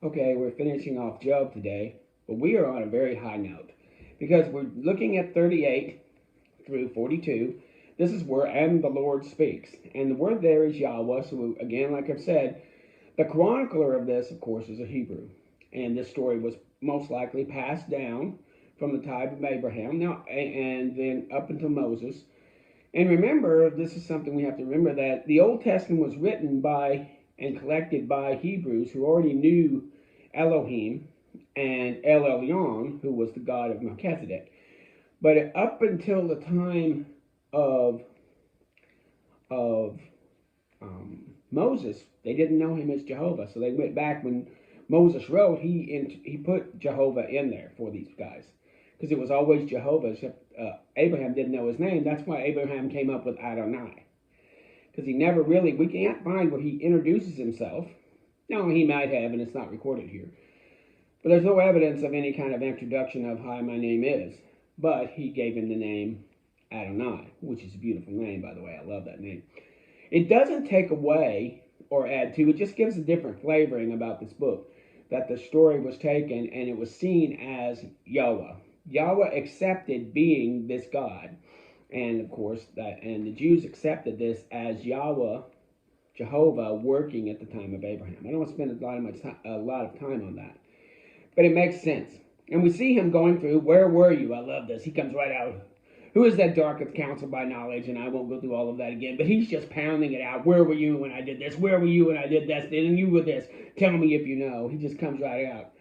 Okay, we're finishing off Job today, but we are on a very high note because we're looking at 38 through 42. This is where "and the Lord speaks." And the word there is Yahweh. So, again, like I've said, the chronicler of this, of course, is a Hebrew. And this story was most likely passed down from the time of Abraham now, and then up until Moses. And remember, this is something we have to remember, that the Old Testament was written by and collected by Hebrews who already knew Elohim and El Elyon, who was the God of Melchizedek. But up until the time of of Moses, they didn't know him as Jehovah. So they went back when Moses wrote. He put Jehovah in there for these guys because it was always Jehovah. Except Abraham didn't know his name. That's why Abraham came up with Adonai, because he never really, we can't find where he introduces himself. No, he might have, and it's not recorded here. But there's no evidence of any kind of introduction of "Hi, my name is." But he gave him the name Adonai, which is a beautiful name, by the way. I love that name. It doesn't take away or add to, it just gives a different flavoring about this book. That the story was taken and it was seen as Yahweh. Yahweh accepted being this God. And of course, and the Jews accepted this as Yahweh, Jehovah, working at the time of Abraham. I don't want to spend a lot of time on that, but it makes sense. And we see him going through, "Where were you?" I love this. He comes right out. "Who is that darkest counsel by knowledge?" And I won't go through all of that again, but he's just pounding it out. "Where were you when I did this? Where were you when I did this? And you were this. Tell me if you know." He just comes right out.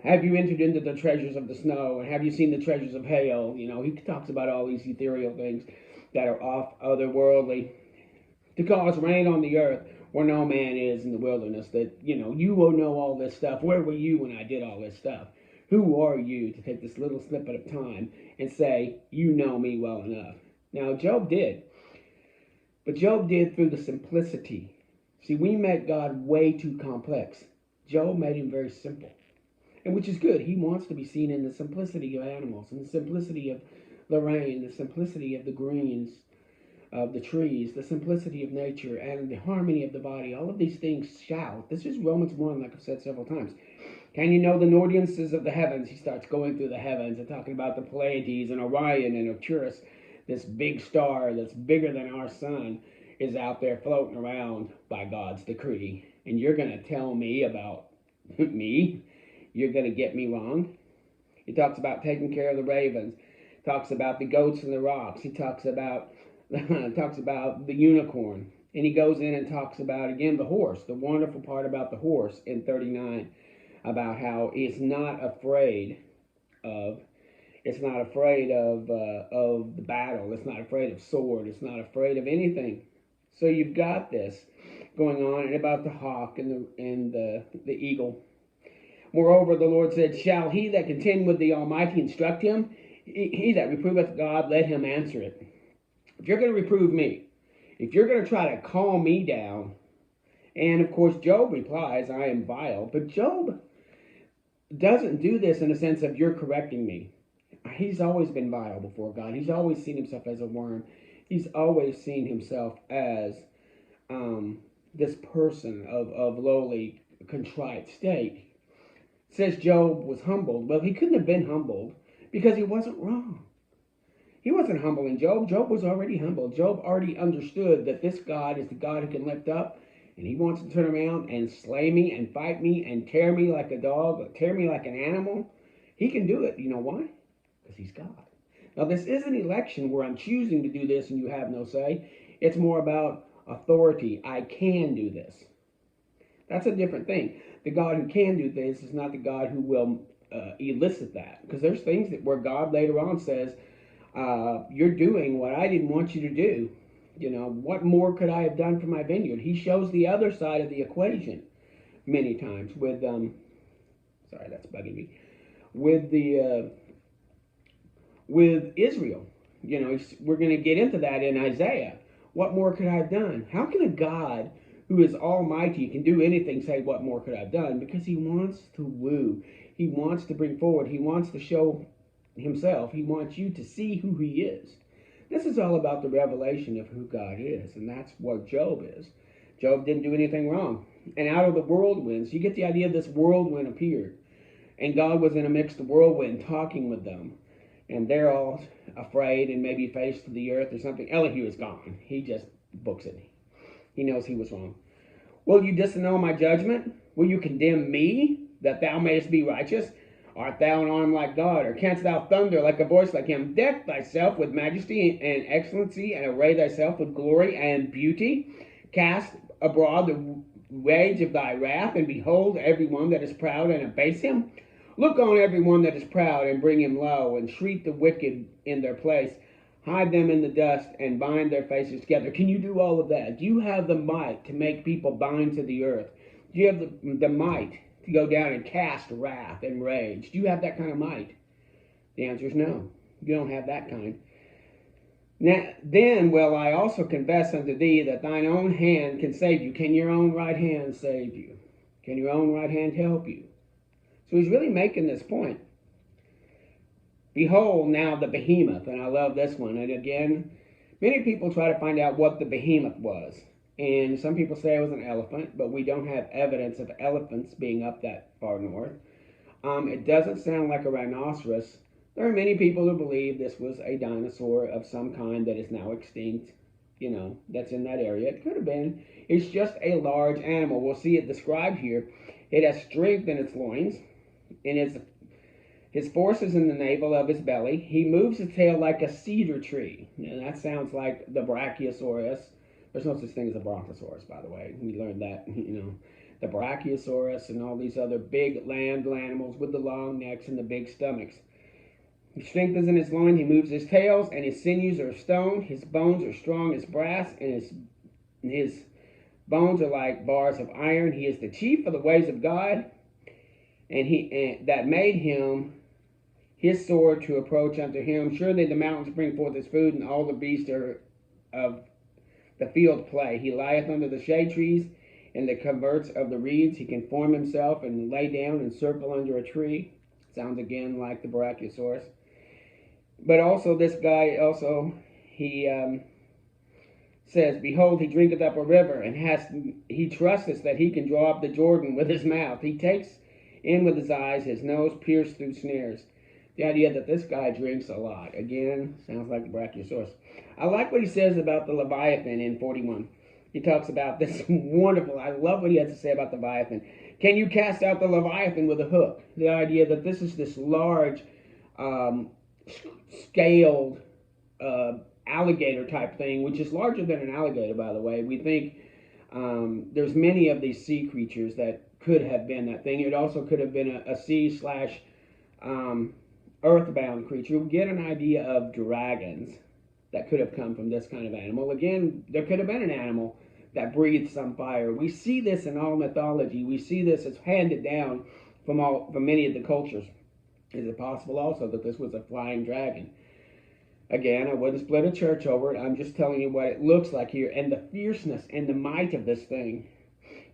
"Have you entered into the treasures of the snow? And have you seen the treasures of hail?" He talks about all these ethereal things that are off otherworldly, to cause rain on the earth where no man is in the wilderness. That, you will know all this stuff. "Where were you when I did all this stuff?" Who are you to take this little snippet of time and say, "You know me well enough"? Now, Job did. But Job did through the simplicity. See, we make God way too complex. Job made him very simple. And which is good. He wants to be seen in the simplicity of animals, and the simplicity of the rain, the simplicity of the greens of the trees, the simplicity of nature, and the harmony of the body. All of these things shout. This is Romans 1, like I've said several times. "Can you know the ordinances of the heavens?" He starts going through the heavens and talking about the Pleiades and Orion and Arcturus. This big star that's bigger than our sun is out there floating around by God's decree. And you're going to tell me about me? You're going to get me wrong? He talks about taking care of the ravens. He talks about the goats and the rocks. He talks about the unicorn. And he goes in and talks about, again, the horse. The wonderful part about the horse in 39, about how it's not afraid of the battle. It's not afraid of sword. It's not afraid of anything. So you've got this going on, and about the hawk and the eagle. "Moreover, the Lord said, Shall he that contend with the Almighty instruct him? He that reproveth God, let him answer it." If you're going to reprove me, if you're going to try to calm me down, and of course Job replies, "I am vile," but Job doesn't do this in a sense of "you're correcting me." He's always been vile before God. He's always seen himself as a worm. He's always seen himself as this person of lowly, contrite state. It says Job was humbled. Well, he couldn't have been humbled because he wasn't wrong. He wasn't humbling Job. Job was already humble. Job already understood that this God is the God who can lift up, and he wants to turn around and slay me and fight me and tear me like a dog, or tear me like an animal. He can do it. You know why? Because he's God. Now, this is an election where I'm choosing to do this and you have no say. It's more about authority. I can do this. That's a different thing. The God who can do this is not the God who will elicit that. Because there's things where God later on says, "You're doing what I didn't want you to do. What more could I have done for my vineyard?" He shows the other side of the equation many times with, sorry, that's bugging me, with with Israel. We're going to get into that in Isaiah. What more could I have done? How can a God who is almighty, can do anything, say, "What more could I have done?" Because he wants to woo. He wants to bring forward. He wants to show himself. He wants you to see who he is. This is all about the revelation of who God is, and that's what Job is. Job didn't do anything wrong. and out of the whirlwinds. You get the idea this whirlwind appeared. And God was in a mixed whirlwind talking with them. And they're all afraid and maybe face to the earth or something. Elihu is gone. He just books it. He knows he was wrong. Will you disannul my judgment? Will you condemn me, that thou mayest be righteous? Art thou an arm like God, or canst thou thunder like a voice like him? Deck thyself with majesty and excellency, and array thyself with glory and beauty. Cast abroad the rage of thy wrath, and behold every one that is proud, and abase him. Look on every one that is proud, and bring him low, and treat the wicked in their place. Hide them in the dust, and bind their faces together. Can you do all of that? Do you have the might to make people bind to the earth? Do you have the might to go down and cast wrath and rage? Do you have that kind of might? The answer is no. You don't have that kind. Now, then will I also confess unto thee that thine own hand can save you. Can your own right hand save you? Can your own right hand help you? So he's really making this point. Behold now the behemoth, and I love this one. And again, many people try to find out what the behemoth was. And some people say it was an elephant, but we don't have evidence of elephants being up that far north. It doesn't sound like a rhinoceros. There are many people who believe this was a dinosaur of some kind that is now extinct, that's in that area. It could have been. It's just a large animal. We'll see it described here. It has strength in its loins, and his force is in the navel of his belly. He moves his tail like a cedar tree. And that sounds like the Brachiosaurus. There's no such thing as a Brontosaurus, by the way. We learned that, the Brachiosaurus and all these other big land animals with the long necks and the big stomachs. His strength is in his loin. He moves his tails, and his sinews are stone. His bones are strong as brass, and his bones are like bars of iron. He is the chief of the ways of God, and that made him his sword to approach unto him. Surely the mountains bring forth his food, and all the beasts of the field play. He lieth under the shade trees, in the coverts of the reeds. He can form himself and lay down and circle under a tree. Sounds again like the Brachiosaurus. But also this guy, he says, behold, he drinketh up a river, and he trusteth that he can draw up the Jordan with his mouth. He takes in with his eyes, his nose pierced through snares. The idea that this guy drinks a lot. Again, sounds like the Brachiosaurus. I like what he says about the Leviathan in 41. He talks about this wonderful, I love what he has to say about the Leviathan. Can you cast out the Leviathan with a hook? The idea that this is this large, scaled alligator type thing, which is larger than an alligator, by the way. We think there's many of these sea creatures that could have been that thing. It also could have been a sea / earthbound creature. We get an idea of dragons that could have come from this kind of animal. Again, there could have been an animal that breathed some fire. We see this in all mythology. We see this as handed down from many of the cultures. Is it possible also that this was a flying dragon? Again, I wouldn't split a church over it. I'm just telling you what it looks like here and the fierceness and the might of this thing.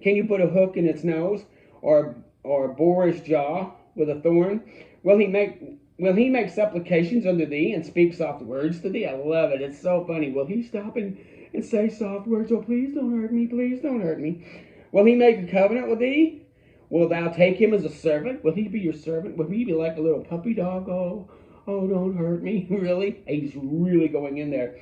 Can you put a hook in its nose or bore his jaw with a thorn? Will he make supplications unto thee and speak soft words to thee? I love it. It's so funny. Will he stop and say soft words? Oh, please don't hurt me. Please don't hurt me. Will he make a covenant with thee? Will thou take him as a servant? Will he be your servant? Will he be like a little puppy dog? Oh, don't hurt me. Really? He's really going in there.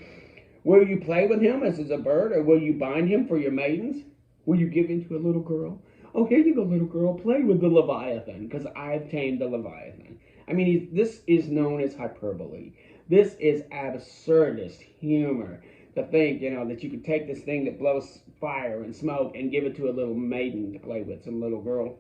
Will you play with him as a bird, or will you bind him for your maidens? Will you give him to a little girl? Oh, here you go, little girl. Play with the Leviathan, because I've tamed the Leviathan. I mean, this is known as hyperbole. This is absurdist humor. To think, that you could take this thing that blows fire and smoke and give it to a little maiden to play with, some little girl.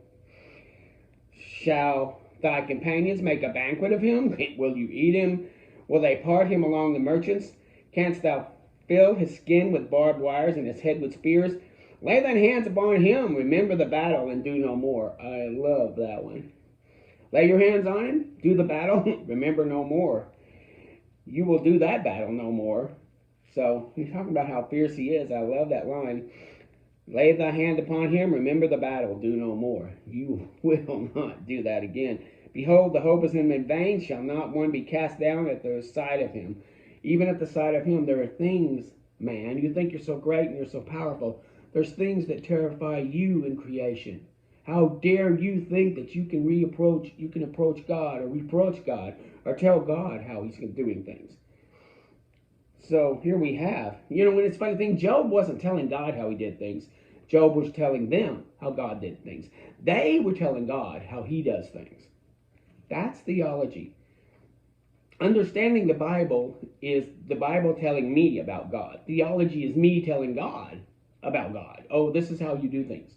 Shall thy companions make a banquet of him? Will you eat him? Will they part him along the merchants? Canst thou fill his skin with barbed wires and his head with spears? Lay thine hands upon him. Remember the battle and do no more. I love that one. Lay your hands on him. Do the battle. Remember no more. You will do that battle no more. So he's talking about how fierce he is. I love that line. Lay thy hand upon him. Remember the battle. Do no more. You will not do that again. Behold, the hope is in him in vain. Shall not one be cast down at the sight of him? Even at the sight of him, there are things, man. You think you're so great and you're so powerful. There's things that terrify you in creation. How dare you think that you can approach God or reproach God or tell God how he's doing things. So here we have, when it's funny thing, Job wasn't telling God how he did things. Job was telling them how God did things. They were telling God how he does things. That's theology. Understanding the Bible is the Bible telling me about God. Theology is me telling God about God. Oh, this is how you do things.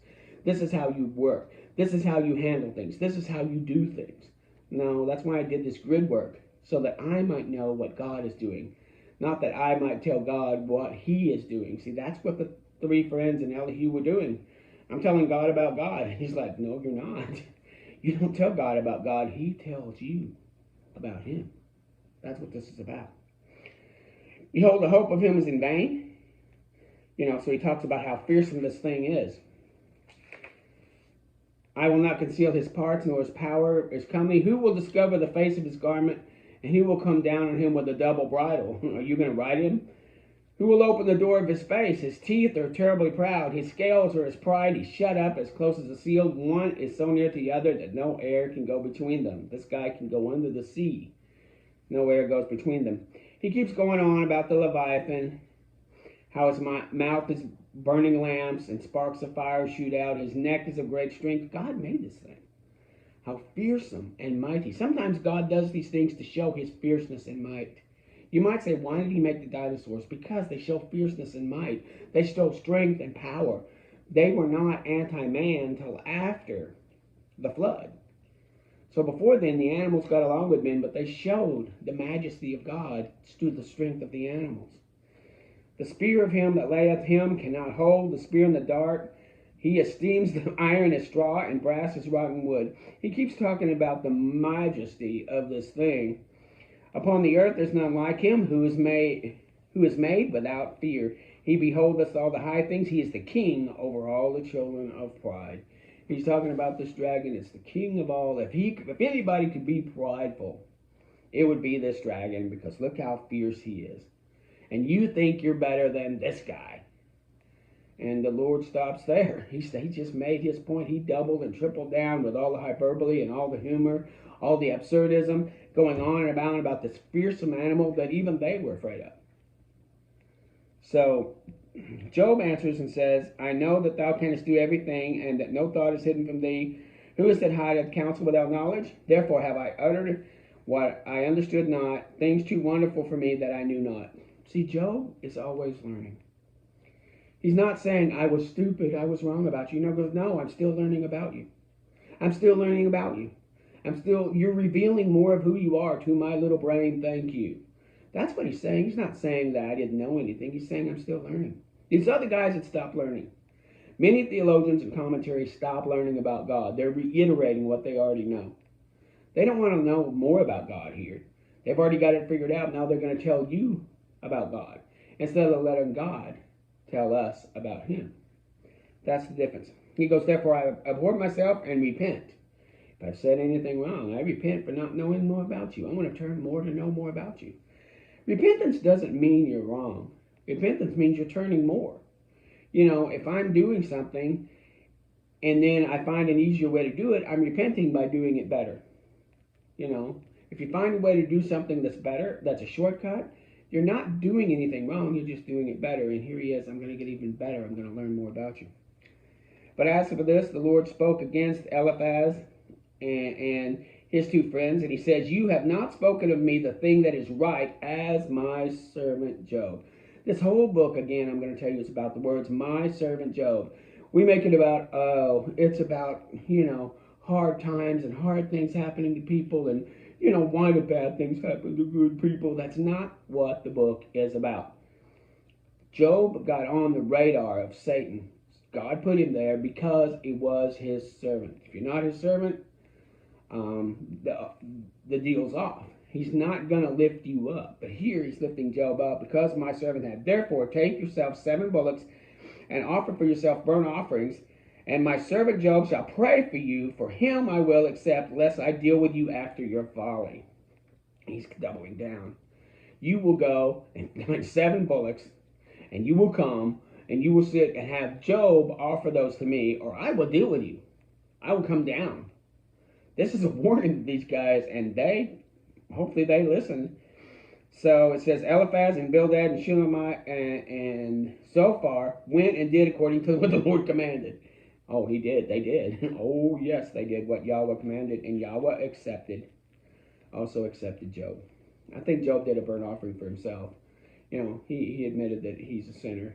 This is how you work. This is how you handle things. This is how you do things. No, that's why I did this grid work, so that I might know what God is doing. Not that I might tell God what he is doing. See, that's what the three friends in Elihu were doing. I'm telling God about God. And he's like, no, you're not. You don't tell God about God. He tells you about him. That's what this is about. Behold, the hope of him is in vain. So he talks about how fearsome this thing is. I will not conceal his parts, nor his power is comely. Who will discover the face of his garment? And who will come down on him with a double bridle? Are you going to ride him? Who will open the door of his face? His teeth are terribly proud. His scales are his pride. He's shut up as close as a seal. One is so near to the other that no air can go between them. This guy can go under the sea. No air goes between them. He keeps going on about the Leviathan, how his mouth is burning lamps and sparks of fire shoot out. His neck is of great strength. God made this thing. How fearsome and mighty. Sometimes God does these things to show his fierceness and might. You might say, why did he make the dinosaurs? Because they show fierceness and might. They show strength and power. They were not anti-man until after the flood. So before then, the animals got along with men, but they showed the majesty of God through the strength of the animals. The spear of him that layeth him cannot hold, the spear in the dart. He esteems the iron as straw and brass as rotten wood. He keeps talking about the majesty of this thing. Upon the earth there's none like him, who is made without fear. He beholdeth all the high things. He is the king over all the children of pride. He's talking about this dragon. It's the king of all. If anybody could be prideful, it would be this dragon, because look how fierce he is. And you think you're better than this guy. And the Lord stops there. He just made his point. He doubled and tripled down with all the hyperbole and all the humor, all the absurdism, going on and about this fearsome animal that even they were afraid of. So Job answers and says, I know that thou canst do everything, and that no thought is hidden from thee. Who is that hideth counsel without knowledge? Therefore have I uttered what I understood not, things too wonderful for me that I knew not. See, Job is always learning. He's not saying, I was stupid, I was wrong about you. No, I'm still learning about you. I'm still learning about you. You're revealing more of who you are to my little brain, thank you. That's what he's saying. He's not saying that I didn't know anything. He's saying I'm still learning. These other guys had stopped learning. Many theologians and commentaries stop learning about God. They're reiterating what they already know. They don't want to know more about God here. They've already got it figured out. Now they're going to tell you about God, instead of letting God tell us about him. That's the difference. He goes, therefore I abhor myself and repent. If I've said anything wrong, I repent for not knowing more about you. I want to turn more to know more about you. Repentance doesn't mean you're wrong. Repentance means you're turning more. If I'm doing something and then I find an easier way to do it, I'm repenting by doing it better. If you find a way to do something that's better, that's a shortcut, you're not doing anything wrong, you're just doing it better. And here he is, I'm going to get even better. I'm going to learn more about you. But as for this, the Lord spoke against Eliphaz and his two friends, and he says, you have not spoken of me the thing that is right, as my servant Job. This whole book, again, I'm going to tell you, it's about the words, my servant Job. We make it about, it's about, hard times and hard things happening to people, and, why do bad things happen to good people? That's not what the book is about. Job got on the radar of Satan. God put him there because he was his servant. If you're not his servant, the deal's off. He's not going to lift you up. But here he's lifting Job up, because my servant had. Therefore, take yourself 7 bullocks and offer for yourself burnt offerings, and my servant Job shall pray for you. For him I will accept, lest I deal with you after your folly. He's doubling down. You will go and find 7 bullocks, and you will come, and you will sit and have Job offer those to me, or I will deal with you. I will come down. This is a warning to these guys, and hopefully they listen. So it says Eliphaz and Bildad and Shulamite and Zophar went and did according to what the Lord commanded. Oh, he did. They did. Oh, yes, they did what Yahweh commanded, and Yahweh also accepted Job. I think Job did a burnt offering for himself. He admitted that he's a sinner,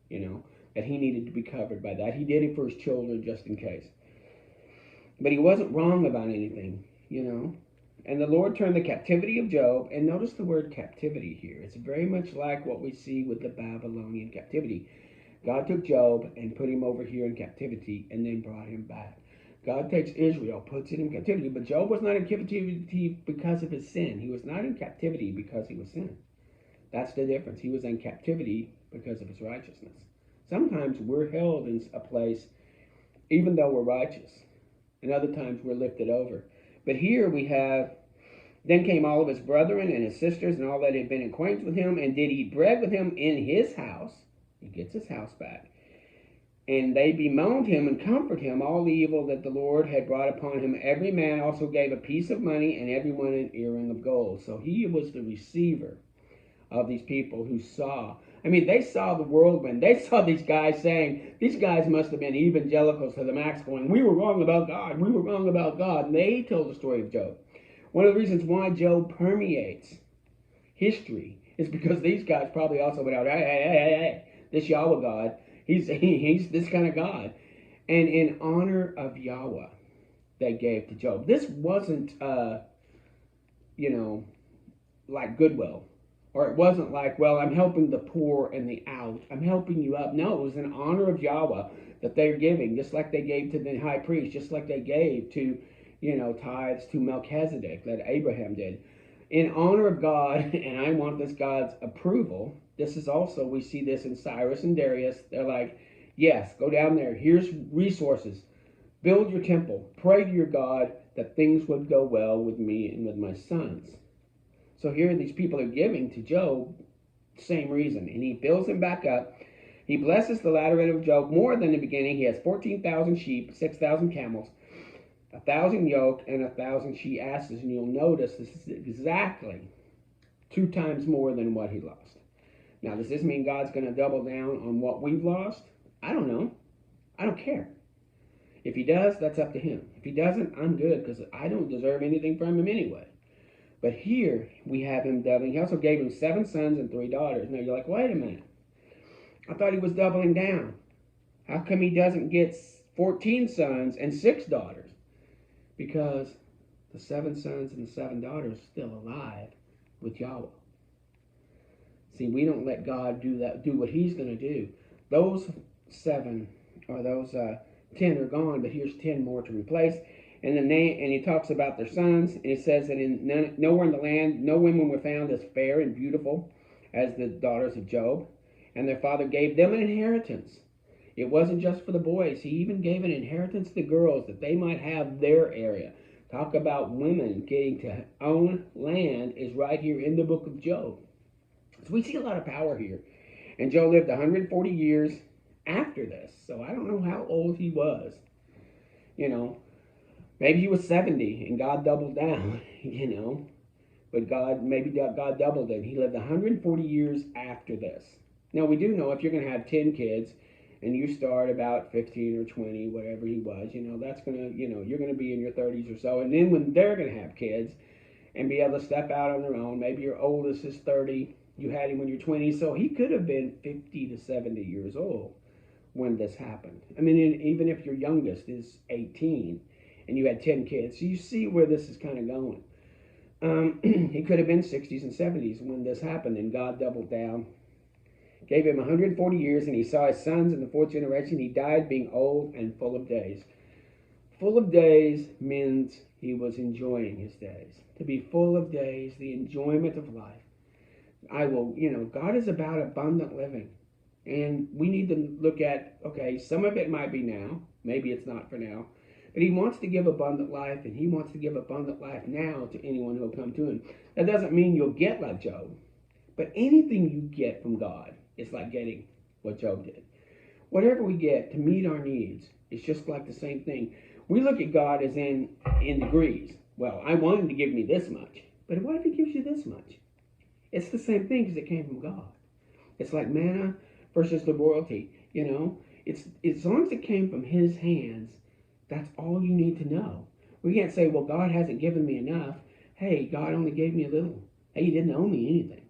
that he needed to be covered by that. He did it for his children just in case. But he wasn't wrong about anything, And the Lord turned the captivity of Job, and notice the word captivity here. It's very much like what we see with the Babylonian captivity. God took Job and put him over here in captivity and then brought him back. God takes Israel, puts it in captivity, but Job was not in captivity because of his sin. He was not in captivity because he was sinning. That's the difference. He was in captivity because of his righteousness. Sometimes we're held in a place even though we're righteous, and other times we're lifted over. But here we have, then came all of his brethren and his sisters and all that had been acquainted with him, and did eat bread with him in his house. He gets his house back. And they bemoaned him and comforted him all the evil that the Lord had brought upon him. Every man also gave a piece of money, and everyone an earring of gold. So he was the receiver of these people who saw. They saw the whirlwind. They saw these guys saying, these guys must have been evangelicals to the max, going, we were wrong about God. We were wrong about God. And they told the story of Job. One of the reasons why Job permeates history is because these guys probably also went out, hey, this Yahweh God, he's this kind of God. And in honor of Yahweh, they gave to Job. This wasn't, like Goodwill. Or it wasn't like, well, I'm helping the poor and the out. I'm helping you up. No, it was in honor of Yahweh that they're giving, just like they gave to the high priest, just like they gave to, tithes to Melchizedek that Abraham did. In honor of God, and I want this God's approval, this is also, we see this in Cyrus and Darius. They're like, yes, go down there. Here's resources. Build your temple. Pray to your God that things would go well with me and with my sons. So here these people are giving to Job, same reason. And he builds him back up. He blesses the latter end of Job more than the beginning. He has 14,000 sheep, 6,000 camels, 1,000 yoke, and 1,000 she-asses. And you'll notice this is exactly 2 times more than what he lost. Now, does this mean God's going to double down on what we've lost? I don't know. I don't care. If he does, that's up to him. If he doesn't, I'm good, because I don't deserve anything from him anyway. But here we have him doubling. He also gave him 7 sons and 3 daughters. Now you're like, wait a minute. I thought he was doubling down. How come he doesn't get 14 sons and 6 daughters? Because the 7 sons and the 7 daughters are still alive with Yahweh. See, we don't let God do what he's going to do. Those 7 or those 10 are gone, but here's 10 more to replace. And he talks about their sons, and it says that nowhere in the land, no women were found as fair and beautiful as the daughters of Job. And their father gave them an inheritance. It wasn't just for the boys. He even gave an inheritance to the girls that they might have their area. Talk about women getting to own land is right here in the book of Job. So we see a lot of power here. And Job lived 140 years after this. So I don't know how old he was. Maybe he was 70 and God doubled down, But maybe God doubled it. He lived 140 years after this. Now, we do know if you're going to have 10 kids and you start about 15 or 20, whatever he was, that's going to, you're going to be in your 30s or so. And then when they're going to have kids and be able to step out on their own, maybe your oldest is 30, you had him when you're 20, so he could have been 50 to 70 years old when this happened. Even if your youngest is 18, and you had 10 kids. So you see where this is kind of going. He could have been 60s and 70s when this happened, and God doubled down. Gave him 140 years, and he saw his sons in the 4th generation. He died being old and full of days. Full of days means he was enjoying his days. To be full of days, the enjoyment of life. God is about abundant living. And we need to look at, okay, some of it might be now. Maybe it's not for now. But he wants to give abundant life, and he wants to give abundant life now to anyone who will come to him. That doesn't mean you'll get like Job, but anything you get from God is like getting what Job did. Whatever we get to meet our needs, it's just like the same thing. We look at God as in degrees. Well, I want him to give me this much. But what if he gives you this much? It's the same thing because it came from God. It's like manna versus the royalty. You know, it's as long as it came from his hands, that's all you need to know. We can't say, well, God hasn't given me enough. Hey, God only gave me a little. Hey, he didn't owe me anything.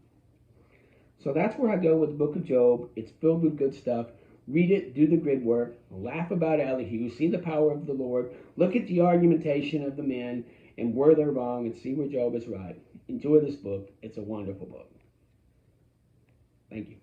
So that's where I go with the book of Job. It's filled with good stuff. Read it, do the grid work, laugh about Elihu, see the power of the Lord, look at the argumentation of the men and where they're wrong, and see where Job is right. Enjoy this book. It's a wonderful book. Thank you.